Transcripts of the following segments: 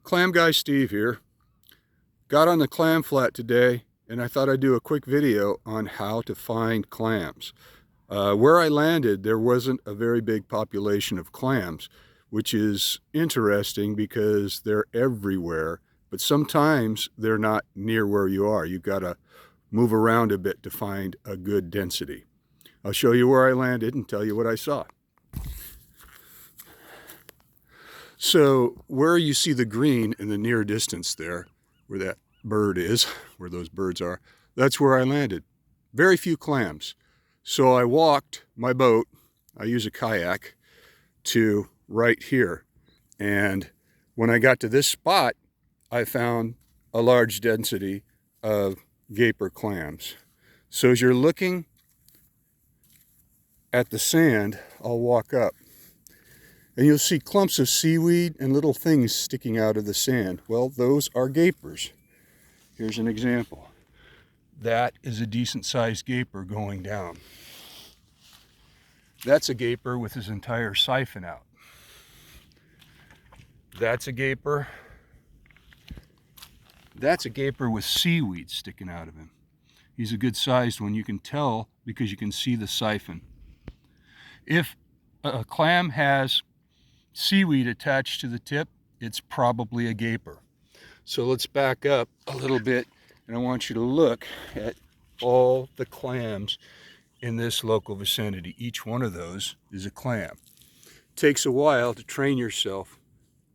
Clam Guy Steve here. Got on the clam flat today and I thought I'd do a quick video on how to find clams. Where I landed there wasn't a very big population of clams, which is interesting because they're everywhere, but sometimes they're not near where you are. You've got to move around a bit to find a good density. I'll show you where I landed and tell you what I saw. So where you see the green in the near distance there, where that bird is, where those birds are, that's where I landed. Very few clams. So I walked my boat, I use a kayak, to right here. And when I got to this spot, I found a large density of gaper clams. So as you're looking at the sand, I'll walk up. And you'll see clumps of seaweed and little things sticking out of the sand. Well, those are gapers. Here's an example. That is a decent sized gaper going down. That's a gaper with his entire siphon out. That's a gaper. That's a gaper with seaweed sticking out of him. He's a good sized one. You can tell because you can see the siphon. If a clam has seaweed attached to the tip, it's probably a gaper. So let's back up a little bit and I want you to look at all the clams in this local vicinity. Each one of those is a clam. It takes a while to train yourself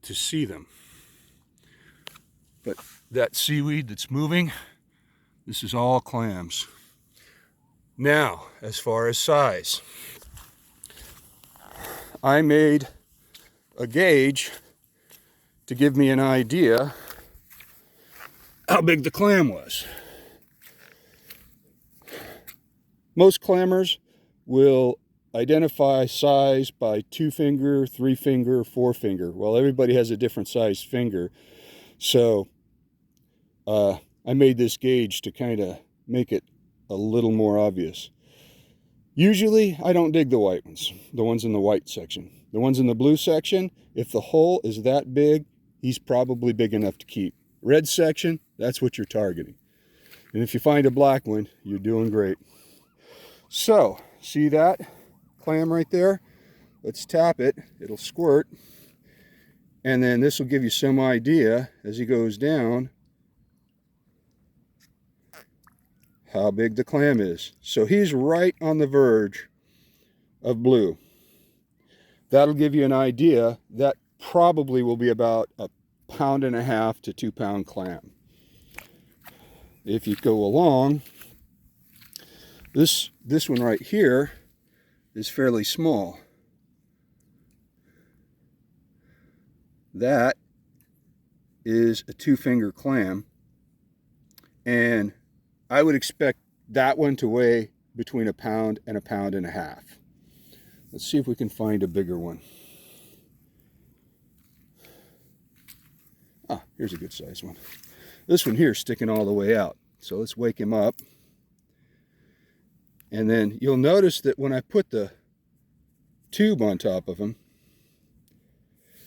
to see them. But that seaweed that's moving, this is all clams. Now, as far as size, I made a gauge to give me an idea how big the clam was. Most clammers will identify size by 2-finger, 3-finger, 4-finger. Well, everybody has a different size finger. So I made this gauge to kind of make it a little more obvious. Usually I don't dig the white ones, the ones in the white section. The ones in the blue section, if the hole is that big, he's probably big enough to keep. Red section, that's what you're targeting. And if you find a black one, you're doing great. So, see that clam right there? Let's tap it, it'll squirt. And then this will give you some idea as he goes down how big the clam is. So he's right on the verge of blue. That'll give you an idea. That probably will be about 1.5 pound to 2 pound clam. If you go along, this one right here is fairly small. That is a 2-finger clam, and I would expect that one to weigh between 1 pound and 1.5 pounds. Let's see if we can find a bigger one. Ah, here's a good sized one. This one here is sticking all the way out. So let's wake him up. And then you'll notice that when I put the tube on top of him,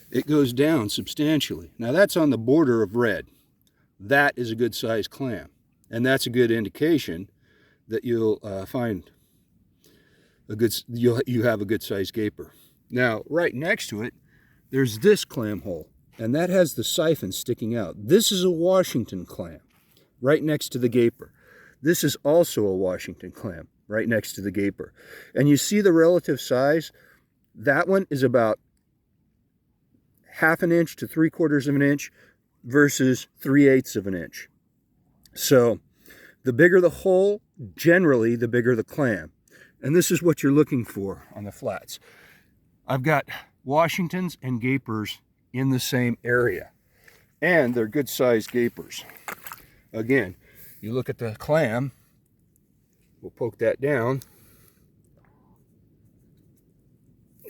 it goes down substantially. Now that's on the border of red. That is a good sized clam. And that's a good indication that you'll find you have a good sized gaper. Now, right next to it, there's this clam hole, and that has the siphon sticking out. This is a Washington clam, right next to the gaper. This is also a Washington clam, right next to the gaper. And you see the relative size? That one is about 1/2 inch to 3/4 inch versus 3/8 inch. So the bigger the hole, generally the bigger the clam. And this is what you're looking for on the flats. I've got Washingtons and gapers in the same area, and they're good sized gapers. Again, you look at the clam, we'll poke that down,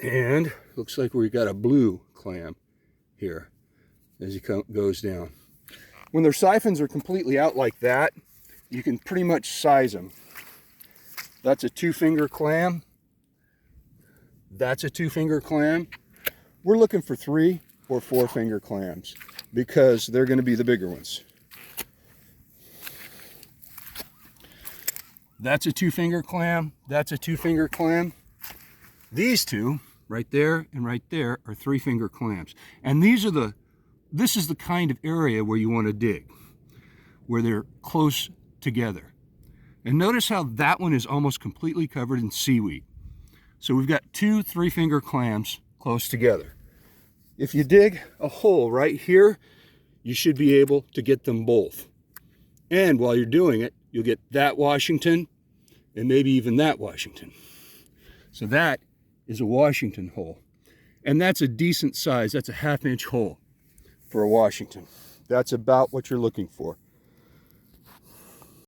and looks like we've got a blue clam here as he goes down. When their siphons are completely out like that, you can pretty much size them. That's a 2-finger clam. That's a 2-finger clam. We're looking for 3 or 4-finger clams. because they're going to be the bigger ones. That's a 2-finger clam. That's a 2-finger clam. These two, right there and right there, are 3-finger clams. And this is the kind of area where you want to dig, where they're close together. And notice how that one is almost completely covered in seaweed. So we've got 2 3-finger clams close together. If you dig a hole right here, you should be able to get them both. And while you're doing it, you'll get that Washington and maybe even that Washington. So that is a Washington hole. And that's a decent size. That's a 1/2-inch hole for a Washington. That's about what you're looking for.